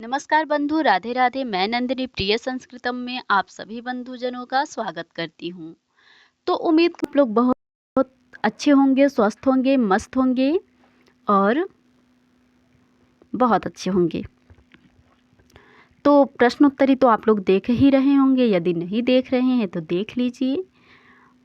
नमस्कार बंधु, राधे राधे। मैं नंदिनी प्रिय संस्कृतम में आप सभी बंधुजनों का स्वागत करती हूँ। तो उम्मीद आप लोग बहुत बहुत अच्छे होंगे, स्वस्थ होंगे, मस्त होंगे और बहुत अच्छे होंगे। तो प्रश्नोत्तरी तो आप लोग देख ही रहे होंगे, यदि नहीं देख रहे हैं तो देख लीजिए।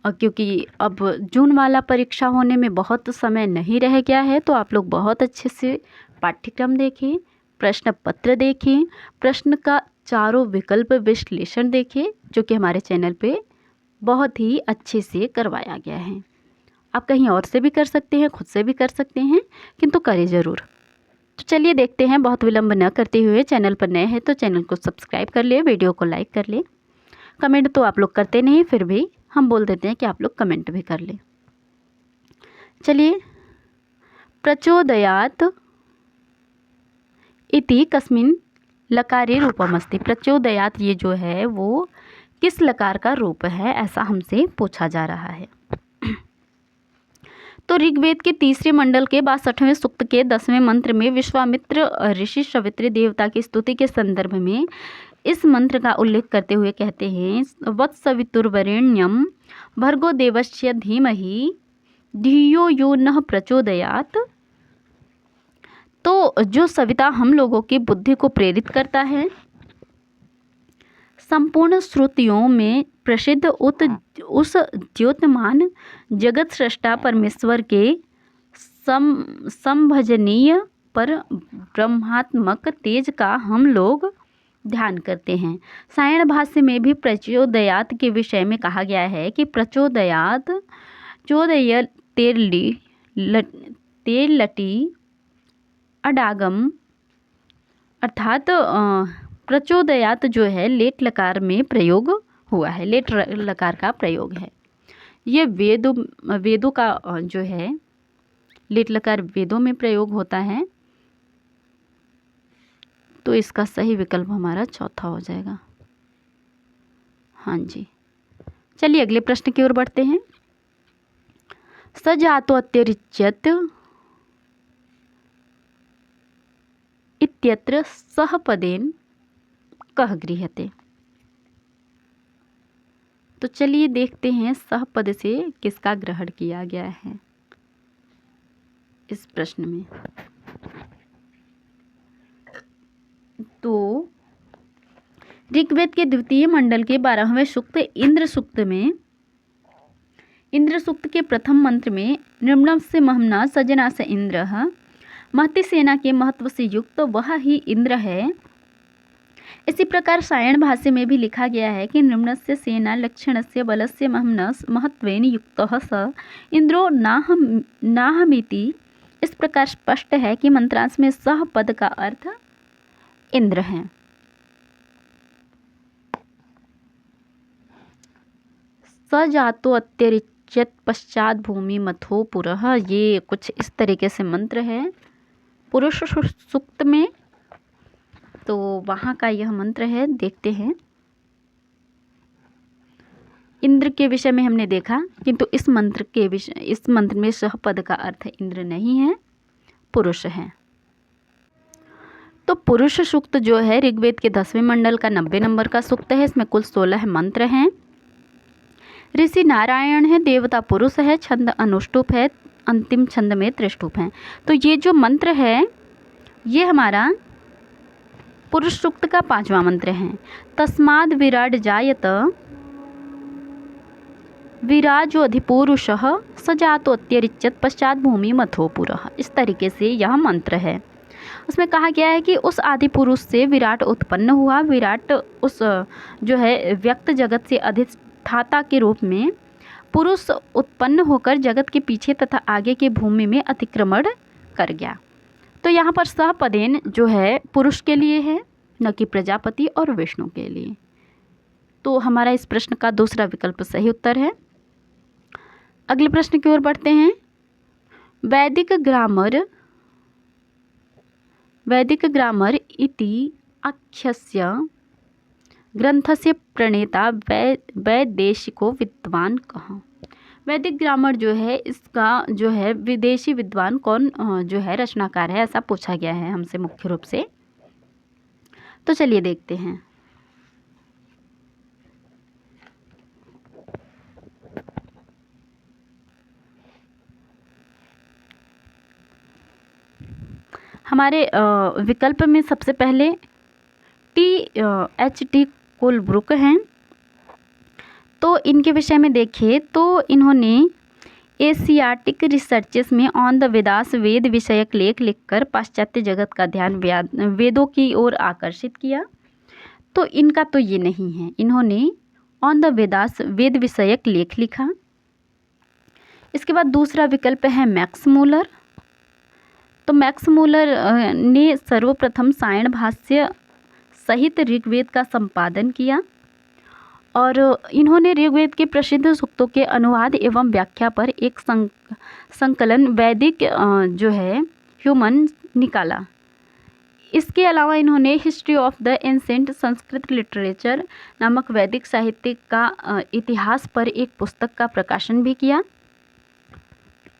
और क्योंकि अब जून वाला परीक्षा होने में बहुत समय नहीं रह गया है, तो आप लोग बहुत अच्छे से पाठ्यक्रम देखें, प्रश्न पत्र देखें, प्रश्न का चारों विकल्प विश्लेषण देखें, जो कि हमारे चैनल पे बहुत ही अच्छे से करवाया गया है। आप कहीं और से भी कर सकते हैं, खुद से भी कर सकते हैं, किंतु करें ज़रूर। तो चलिए देखते हैं, बहुत विलंब न करते हुए। चैनल पर नए हैं तो चैनल को सब्सक्राइब कर ले, वीडियो को लाइक कर ले। कमेंट तो आप लोग करते नहीं, फिर भी हम बोल देते हैं कि आप लोग कमेंट भी कर लें। चलिए, प्रचोदयात इति कस्मिन् लकारे रूपमस्ति। प्रचोदयात ये जो है वो किस लकार का रूप है, ऐसा हमसे पूछा जा रहा है। तो ऋग्वेद के तीसरे मंडल के 62वें सूक्त के 10वें मंत्र में विश्वामित्र ऋषि सवित्री देवता की स्तुति के संदर्भ में इस मंत्र का उल्लेख करते हुए कहते हैं, वत्सवितुर्वरेण्यम भर्गो देवस्य धीमहि धियो यो नः प्रचोदयात। तो जो सविता हम लोगों की बुद्धि को प्रेरित करता है, संपूर्ण श्रुतियों में प्रसिद्ध उस द्योतमान जगत सृष्टा परमेश्वर के संभजनीय पर ब्रह्मात्मक तेज का हम लोग ध्यान करते हैं। सायण भाष्य में भी प्रचोदयात के विषय में कहा गया है कि प्रचोदयात चोदय तेलटी अडागम, अर्थात प्रचोदयात जो है लेट लकार में प्रयोग हुआ है, लेट लकार का प्रयोग है। ये वेदों का जो है लेट लकार वेदों में प्रयोग होता है, तो इसका सही विकल्प हमारा चौथा हो जाएगा। हाँ जी, चलिए अगले प्रश्न की ओर बढ़ते हैं। सजातो अत्यरिच्यत इत्यत्र सहपदेन कह गृह्यते। तो चलिए देखते हैं सहपद से किसका ग्रहण किया गया है इस प्रश्न में। तो ऋग्वेद के द्वितीय मंडल के 12वें सूक्त इंद्र सूक्त में, इंद्र सूक्त के प्रथम मंत्र में निर्मणव से महमना सजना से इंद्र, महती सेना के महत्व से युक्त वह ही इंद्र है। इसी प्रकार सायण भाष्य में भी लिखा गया है कि निर्मणस्य सेना लक्षणस्य बलस्य महमनस महत्वेन युक्तः स इंद्रो नाहमिति। इस प्रकार स्पष्ट है कि मंत्रांश में सह पद का अर्थ इंद्र है। सजातो अत्यरिच्यत पश्चात भूमि मथो पुरः, ये कुछ इस तरीके से मंत्र है पुरुष सूक्त में, तो वहाँ का यह मंत्र है। देखते हैं, इंद्र के विषय में हमने देखा, किंतु इस मंत्र में सहपद का अर्थ इंद्र नहीं है, पुरुष है। तो पुरुष सूक्त जो है ऋग्वेद के 10वें मंडल का 90 नंबर का सूक्त है। इसमें कुल 16 मंत्र हैं। ऋषि नारायण है, देवता पुरुष है, छंद अनुष्टुप है, अंतिम छंद में त्रिष्टुप है। तो ये जो मंत्र है ये हमारा पुरुष सूक्त का 5वां मंत्र है। तस्माद् विराट जायत विराजो अधिपुरुषः सजातो अत्यरिच्यत पश्चात भूमि मथो पुरः। इस तरीके से यह मंत्र है। उसमें कहा गया है कि उस आदि पुरुष से विराट उत्पन्न हुआ। विराट उस जो है व्यक्त जगत से अधिष्ठाता के रूप में पुरुष उत्पन्न होकर जगत के पीछे तथा आगे के भूमि में अतिक्रमण कर गया। तो यहाँ पर सहपदेन जो है पुरुष के लिए है, न कि प्रजापति और विष्णु के लिए। तो हमारा इस प्रश्न का दूसरा विकल्प सही उत्तर है। अगले प्रश्न की ओर बढ़ते हैं। वैदिक ग्रामर इति आख्यस्य ग्रंथस्य प्रणेता वैदेशिको विद्वान कहाँ। वैदिक ग्रामर जो है इसका जो है विदेशी विद्वान कौन जो है रचनाकार है, ऐसा पूछा गया है हमसे मुख्य रूप से। तो चलिए देखते हैं। हमारे विकल्प में सबसे पहले H.T. कोलब्रुक हैं। तो इनके विषय में देखें तो इन्होंने एशियाटिक रिसर्चेस में ऑन द वेदास वेद विषयक लेख लिखकर पाश्चात्य जगत का ध्यान वेदों की ओर आकर्षित किया। तो इनका तो ये नहीं है, इन्होंने ऑन द वेदास वेद विषयक लेख लिखा। इसके बाद दूसरा विकल्प है मैक्स मूलर। तो मैक्स मूलर ने सर्वप्रथम सायण भाष्य सहित ऋग्वेद का संपादन किया और इन्होंने ऋग्वेद के प्रसिद्ध सूक्तों के अनुवाद एवं व्याख्या पर एक संकलन वैदिक जो है ह्यूमन निकाला। इसके अलावा इन्होंने history of the ancient Sanskrit literature नामक वैदिक साहित्य का इतिहास पर एक पुस्तक का प्रकाशन भी किया।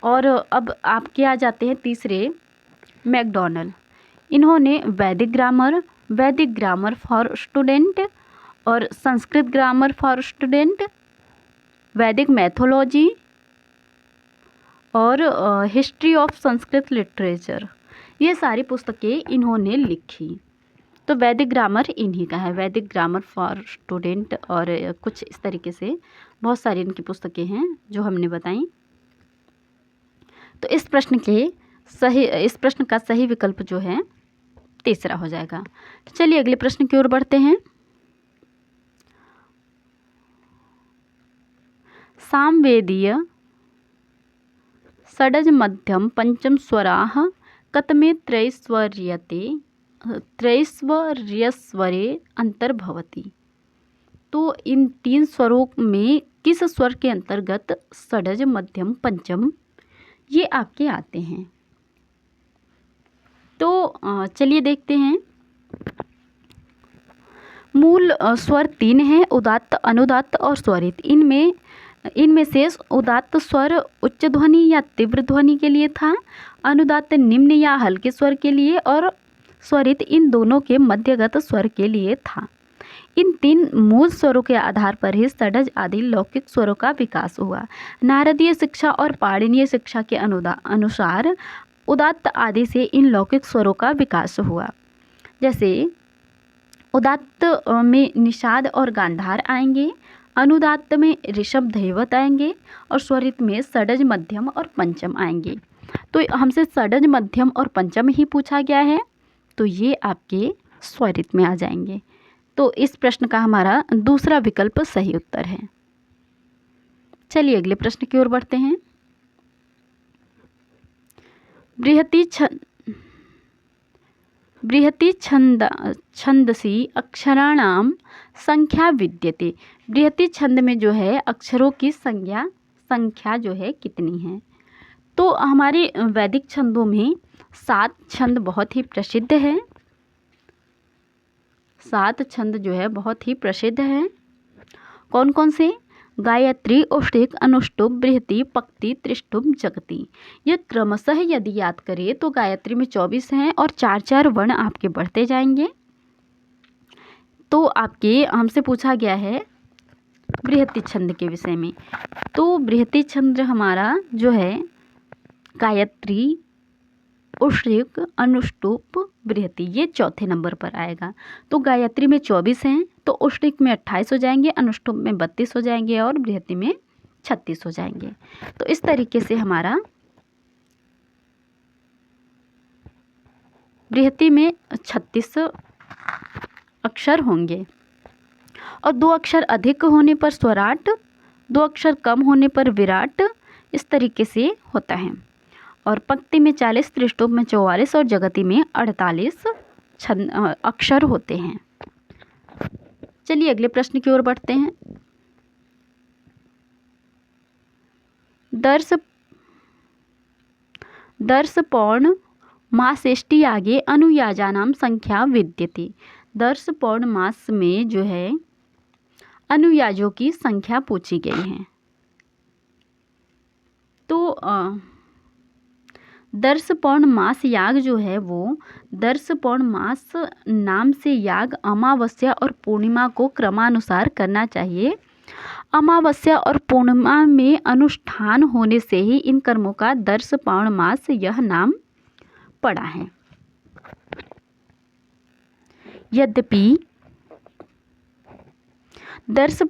और अब आपके आ जाते हैं तीसरे, मैकडॉनल। इन्होंने वैदिक ग्रामर फॉर स्टूडेंट और संस्कृत ग्रामर फॉर स्टूडेंट, वैदिक मैथोलॉजी और हिस्ट्री ऑफ संस्कृत लिटरेचर, ये सारी पुस्तकें इन्होंने लिखी। तो वैदिक ग्रामर इन्हीं का है, वैदिक ग्रामर फॉर स्टूडेंट और कुछ इस तरीके से बहुत सारी इनकी पुस्तकें हैं जो हमने बताई। तो इस प्रश्न का सही विकल्प जो है तीसरा हो जाएगा। तो चलिए अगले प्रश्न की ओर बढ़ते हैं। सामवेदीय षडज मध्यम पंचम स्वराः कतमे त्रैस्वर्यस्वरे अंतर्भवति। तो इन 3 स्वरों में किस स्वर के अंतर्गत षडज मध्यम पंचम ये आपके आते हैं? तो चलिए देखते हैं। मूल स्वर 3 हैं, उदात्त, अनुदात्त और स्वरित। इनमें से उदात्त स्वर उच्च ध्वनि या तीव्र ध्वनि के लिए था, अनुदात्त निम्न या हल्के स्वर के लिए और स्वरित इन दोनों के मध्यगत स्वर के लिए था। इन 3 मूल स्वरों के आधार पर ही षडज आदि लौकिक स्वरों का विकास हुआ। नारदीय शिक्षा और पाणिनीय शिक्षा के अनुसार उदात्त आदि से इन लौकिक स्वरों का विकास हुआ। जैसे उदात्त में निषाद और गांधार आएंगे, अनुदात्त में ऋषभ धैवत आएंगे और स्वरित में षडज मध्यम और पंचम आएंगे। तो हमसे षडज मध्यम और पंचम ही पूछा गया है, तो ये आपके स्वरित में आ जाएंगे। तो इस प्रश्न का हमारा दूसरा विकल्प सही उत्तर है। चलिए अगले प्रश्न की ओर बढ़ते हैं। बृहति छंदसी अक्षराणाम संख्या विद्यते। बृहति छंद में जो है अक्षरों की संख्या जो है कितनी है? तो हमारे वैदिक छंदों में 7 छंद बहुत ही प्रसिद्ध है। 7 छंद जो है बहुत ही प्रसिद्ध है। कौन कौन से? गायत्री, औष्टिक, अनुष्टुप, बृहति, पक्ति, त्रिष्टुप, जगति। ये क्रमशः यदि याद करें तो गायत्री में 24 हैं और 4-4 वर्ण आपके बढ़ते जाएंगे। तो आपके हमसे पूछा गया है बृहति छंद के विषय में। तो बृहति छंद हमारा जो है गायत्री, औष्टिक, अनुष्टुप, बृहति, ये चौथे नंबर पर आएगा। तो गायत्री में 24 हैं, तो औष्टिक में 28 हो जाएंगे, अनुष्टुप में 32 हो जाएंगे और बृहति में 36 हो जाएंगे। तो इस तरीके से हमारा बृहति में 36 अक्षर होंगे और 2 अक्षर अधिक होने पर स्वराट, 2 अक्षर कम होने पर विराट, इस तरीके से होता है। और पक्ति में 40, त्रिष्टुप में 44 और जगति में 48 अक्षर होते हैं। चलिए अगले प्रश्न की ओर बढ़ते हैं। दर्श पौर्ण मासेष्टि आगे अनुयाजानाम संख्या विद्यते। दर्श पौर्ण मास में जो है अनुयाजों की संख्या पूछी गई है। तो दर्श पौर्णमास याग जो है वो दर्श पौर्णमास नाम से याग अमावस्या और पूर्णिमा को क्रमानुसार करना चाहिए। अमावस्या और पूर्णिमा में अनुष्ठान होने से ही इन कर्मों का दर्श पौर्णमास यह नाम पड़ा है। यद्यपि दर्श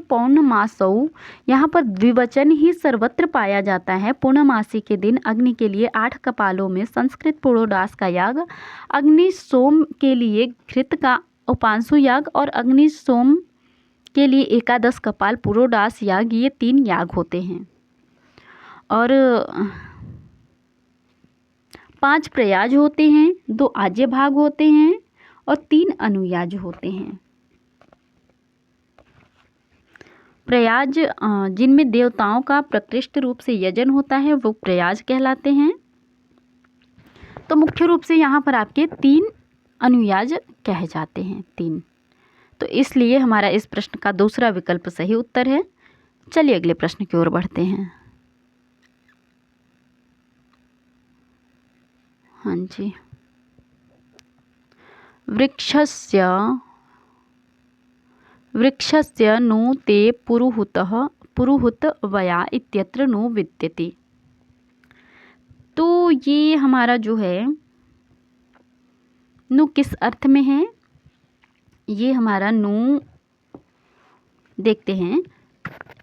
पौर्णमासौ यहाँ पर द्विवचन ही सर्वत्र पाया जाता है। पूर्णमासी के दिन अग्नि के लिए 8 कपालों में संस्कृत पुरोडास का याग, अग्नि सोम के लिए घृत का उपांशु याग और अग्नि सोम के लिए एकादश कपाल पुरोडास याग, ये 3 याग होते हैं। और 5 प्रयाज होते हैं, 2 आज्य भाग होते हैं और 3 अनुयाज होते हैं। प्रयाज जिनमें देवताओं का प्रकृष्ट रूप से यजन होता है वो प्रयाज कहलाते हैं। तो मुख्य रूप से यहाँ पर आपके 3 अनुयाज कहे जाते हैं, 3। तो इसलिए हमारा इस प्रश्न का दूसरा विकल्प सही उत्तर है। चलिए अगले प्रश्न की ओर बढ़ते हैं। हाँ जी, वृक्षस्य नु ते पुरुहुत वया इत्यत्र नु विद्यते। तो ये हमारा जो है नु किस अर्थ में है? ये हमारा नु, देखते हैं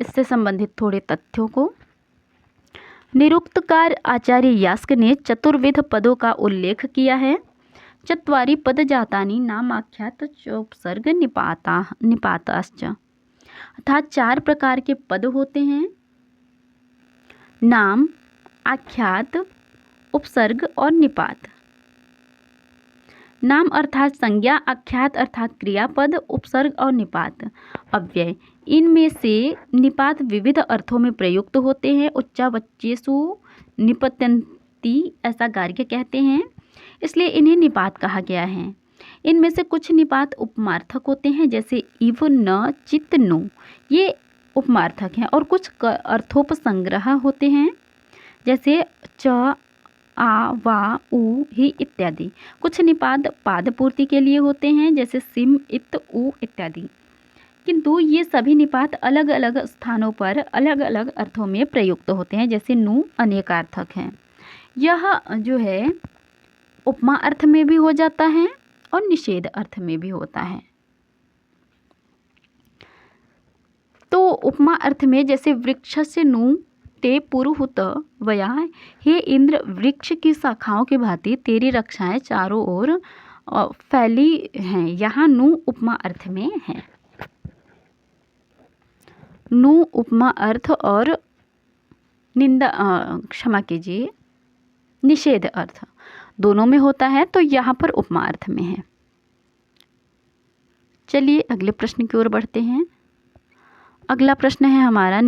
इससे संबंधित थोड़े तथ्यों को। निरुक्तकार आचार्य यास्क ने चतुर्विध पदों का उल्लेख किया है। चत्वारि पदजातानि नामाख्यात चोपसर्ग निपाताश्च, अर्थात 4 प्रकार के पद होते हैं, नाम, आख्यात, उपसर्ग और निपात। नाम अर्थात संज्ञा, आख्यात अर्थात क्रियापद, उपसर्ग और निपात अव्यय। इनमें से निपात विविध अर्थों में प्रयुक्त होते हैं। उच्चावच्चेषु निपत्यन्ति ऐसा गार्ग्य कहते हैं, इसलिए इन्हें निपात कहा गया है। इनमें से कुछ निपात उपमार्थक होते हैं, जैसे इव, न, चित, नो, ये उपमार्थक हैं। और कुछ अर्थोपसंग्रह होते हैं, जैसे च, आ, वा, उ, ही इत्यादि। कुछ निपात पाद पूर्ति के लिए होते हैं, जैसे सिम, इत, उ इत्यादि। किंतु ये सभी निपात अलग अलग स्थानों पर अलग अलग अर्थों में प्रयुक्त होते हैं, जैसे नु अनेकार्थक है। यह जो है उपमा अर्थ में भी हो जाता है और निषेध अर्थ में भी होता है। तो उपमा अर्थ में जैसे वृक्षस्य नु ते पुरुहुत वया, हे इंद्र वृक्ष की शाखाओं की भांति तेरी रक्षाएं चारों ओर फैली हैं, यहाँ नु उपमा अर्थ में है। नु उपमा अर्थ और क्षमा कीजिए, निषेध अर्थ दोनों में होता है, तो यहाँ पर उपमा अर्थ में है। चलिए अगले प्रश्न की ओर बढ़ते हैं। अगला प्रश्न है हमारा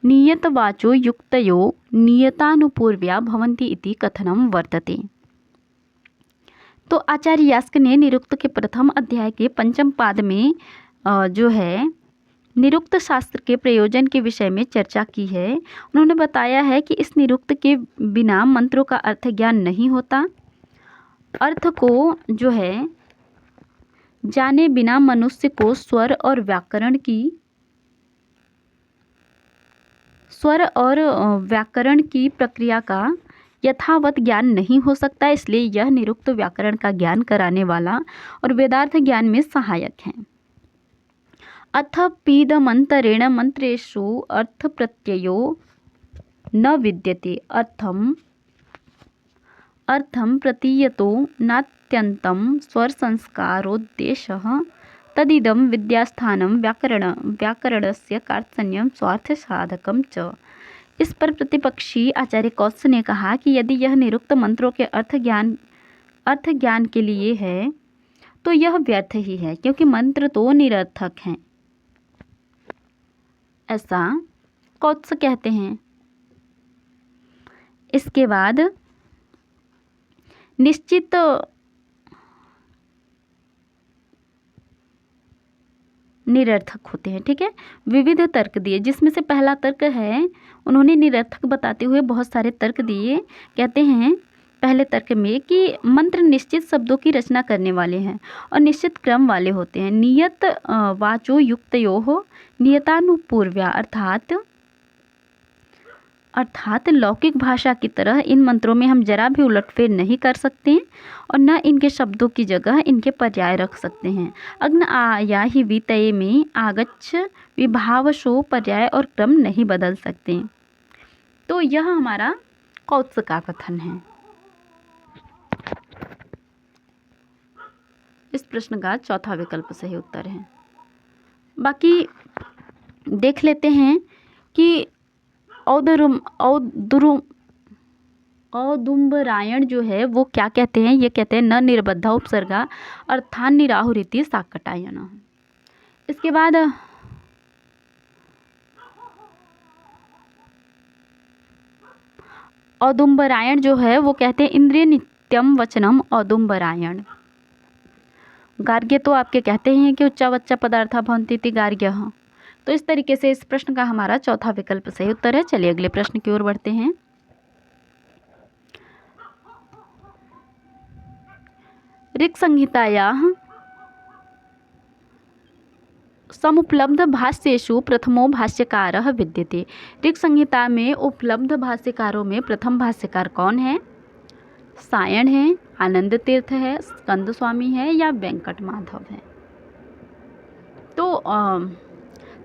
नियतवाचो युक्तयो नियतानुपूर्व्या भवन्ति इति कथनं वर्तते। तो आचार्य यास्क ने निरुक्त के प्रथम अध्याय के 5वें पाद में जो है निरुक्त शास्त्र के प्रयोजन के विषय में चर्चा की है। उन्होंने बताया है कि इस निरुक्त के बिना मंत्रों का अर्थ ज्ञान नहीं होता। अर्थ को जो है जाने बिना मनुष्य को स्वर और व्याकरण की प्रक्रिया का यथावत ज्ञान नहीं हो सकता। इसलिए यह निरुक्त व्याकरण का ज्ञान कराने वाला और वेदार्थ ज्ञान में सहायक है। अथ पीदमंतरेण मंत्रेषु अर्थ प्रत्ययो न विद्यते, अर्थम प्रतीयतो नात्यंतम स्वर संस्कारोद्देशः तदिदं विद्यास्थानं व्याकरणस्य कार्त्स्यं स्वार्थ साधकं च। इस पर प्रतिपक्षी आचार्य कौत्स ने कहा कि यदि यह निरुक्त मंत्रों के अर्थ ज्ञान के लिए है तो यह व्यर्थ ही है, क्योंकि मंत्र तो निरर्थक हैं, ऐसा कौत्स कहते हैं। इसके बाद निश्चित निरर्थक होते हैं। ठीक है, विविध तर्क दिए, जिसमें से पहला तर्क है, उन्होंने निरर्थक बताते हुए बहुत सारे तर्क दिए। कहते हैं पहले तर्क में कि मंत्र निश्चित शब्दों की रचना करने वाले हैं और निश्चित क्रम वाले होते हैं। नियत वाचो युक्तयोः नियतानुपूर्व्या, अर्थात लौकिक भाषा की तरह इन मंत्रों में हम जरा भी उलटफेर नहीं कर सकते और न इनके शब्दों की जगह इनके पर्याय रख सकते हैं। अग्न आया ही वितये में आगच्छ विभावशो पर्याय और क्रम नहीं बदल सकते। तो यह हमारा कौत्स का कथन है। इस प्रश्न का चौथा विकल्प सही उत्तर है। बाकी देख लेते हैं कि औदुंबरायण जो है वो क्या कहते हैं। ये कहते हैं न निर्बद्धा उपसर्गा अर्थान निराहुरीति साकटायन। इसके बाद औदुंबरायण जो है वो कहते हैं इंद्रिय नित्यम वचनम औदुंबरायण। गार्ग्य तो आपके कहते हैं कि उच्चा वच्चा पदार्था भवन्ति गार्ग्य। तो इस तरीके से इस प्रश्न का हमारा चौथा विकल्प सही उत्तर है। चलिए अगले प्रश्न की ओर बढ़ते हैं। ऋक् संहितायाः समुपलब्ध भाष्येषु प्रथमो भाष्यकारः विद्यते। ऋक् संहिता में उपलब्ध भाष्यकारों में प्रथम भाष्यकार कौन है? सायण है, आनंद तीर्थ है, स्कंद स्वामी है या वेंकट माधव है? तो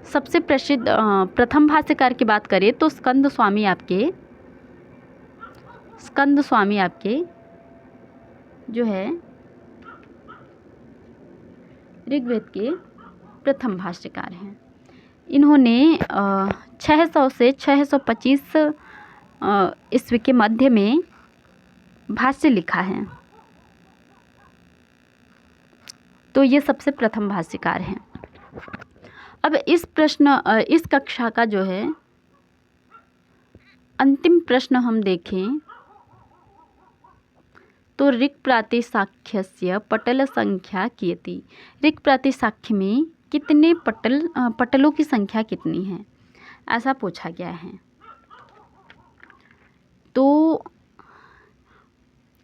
सबसे प्रसिद्ध प्रथम भाष्यकार की बात करें तो स्कंद स्वामी आपके जो है ऋग्वेद के प्रथम भाष्यकार हैं। इन्होंने 600 से 625 ईस्वी के मध्य में भाष्य लिखा है। तो ये सबसे प्रथम भाष्यकार हैं। अब इस कक्षा का जो है अंतिम प्रश्न हम देखें तो ऋक् प्रातिशाख्यस्य पटल संख्या कियती। ऋक् प्रातिशाख्य में कितने पटलों की संख्या कितनी है, ऐसा पूछा गया है। तो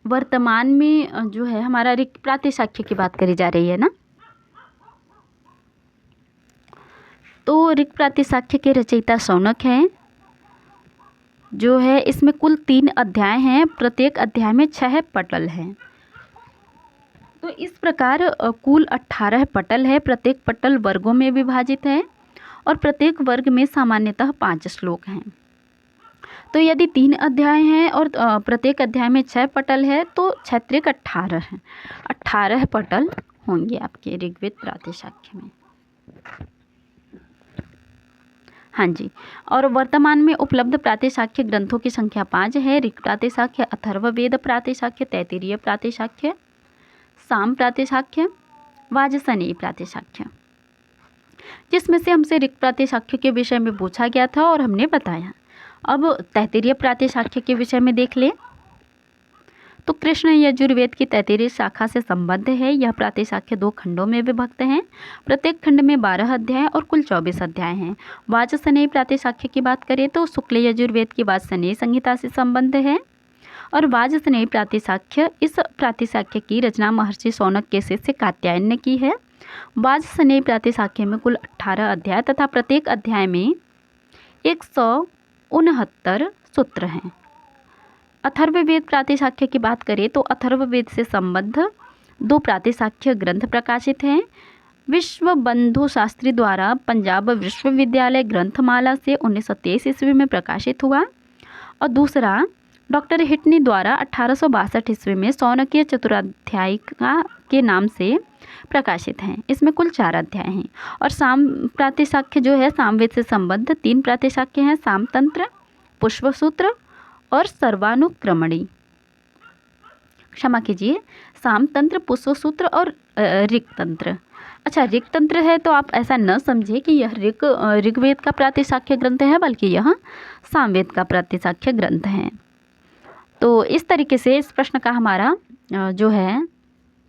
वर्तमान में जो है हमारा ऋक् प्रातिशाख्य की बात करी जा रही है ना। तो ऋक् प्रातिशाख्य के रचयिता शौनक हैं जो है। इसमें कुल 3 अध्याय हैं, प्रत्येक अध्याय में 6 पटल हैं। तो इस प्रकार कुल 18 पटल है। प्रत्येक पटल वर्गों में विभाजित है और प्रत्येक वर्ग में सामान्यतः 5 श्लोक हैं। तो यदि 3 अध्याय हैं और प्रत्येक अध्याय में 6 पटल है तो 6 18 हैं। 18 पटल होंगे आपके ऋग्वेद प्रातिशाख्य में। हाँ जी, और वर्तमान में उपलब्ध प्रातिशाख्य ग्रंथों की संख्या 5 है। ऋक् प्रातिशाख्य, अथर्ववेद प्रातिशाख्य, तैत्तिरीय प्रातिशाख्य, साम प्रातिशाख्य, वाजसनेयी प्रातिशाख्य, जिसमें से हमसे ऋक् प्रातिशाख्य के विषय में पूछा गया था और हमने बताया। अब तैत्तिरीय प्रातिशाख्य के विषय में देख लें तो कृष्ण यजुर्वेद की तैत्तिरीय शाखा से संबद्ध है। यह प्रातिशाख्य 2 खंडों में विभक्त हैं। प्रत्येक खंड में 12 अध्याय और कुल 24 अध्याय हैं। वाजसनेयी प्रातिशाख्य की बात करें तो शुक्ल यजुर्वेद की वाजसनेयी संहिता से संबद्ध है और वाजसनेयी प्रातिशाख्य, इस प्रातिशाख्य की रचना महर्षि शौनक के शिष्य कात्यायन ने की है। वाजसनेयी प्रातिशाख्य में कुल 18 अध्याय तथा प्रत्येक अध्याय में 169 सूत्र हैं। अथर्ववेद प्रातिशाख्य की बात करें तो अथर्ववेद से संबद्ध 2 प्रातिशाख्य ग्रंथ प्रकाशित हैं। विश्वबंधु शास्त्री द्वारा पंजाब विश्वविद्यालय ग्रंथमाला से 1923 ईस्वी में प्रकाशित हुआ और दूसरा डॉक्टर हिटनी द्वारा 1862 ईस्वी में शौनकीय चतुराध्यायिका के नाम से प्रकाशित हैं। इसमें कुल 4 अध्याय हैं। और साम प्रातिशाख्य जो है सामवेद से संबद्ध 3 प्रातिशाख्य हैं, सामतंत्र, पुष्पसूत्र और सर्वानुक्रमणी। क्षमा कीजिए, सामतंत्र, पुष्पसूत्र और ऋक्तंत्र। अच्छा, ऋक्तंत्र है तो आप ऐसा न समझे कि यह ऋग्वेद का प्रातिशाख्य ग्रंथ है, बल्कि यह सामवेद का प्रातिशाख्य ग्रंथ है। तो इस तरीके से इस प्रश्न का हमारा जो है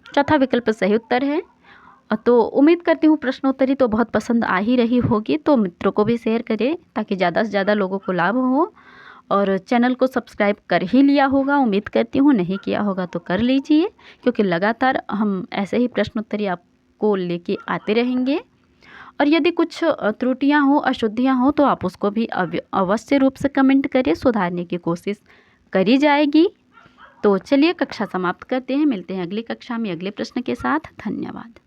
चौथा विकल्प सही उत्तर है। तो उम्मीद करती हूँ प्रश्नोत्तरी तो बहुत पसंद आ ही रही होगी, तो मित्रों को भी शेयर करें ताकि ज़्यादा से ज़्यादा लोगों को लाभ हो। और चैनल को सब्सक्राइब कर ही लिया होगा, उम्मीद करती हूँ। नहीं किया होगा तो कर लीजिए, क्योंकि लगातार हम ऐसे ही प्रश्नोत्तरी आपको लेके आते रहेंगे। और यदि कुछ त्रुटियां हो, अशुद्धियां हो, तो आप उसको भी अवश्य रूप से कमेंट करिए, सुधारने की कोशिश करी जाएगी। तो चलिए कक्षा समाप्त करते हैं, मिलते हैं अगली कक्षा में अगले प्रश्न के साथ। धन्यवाद।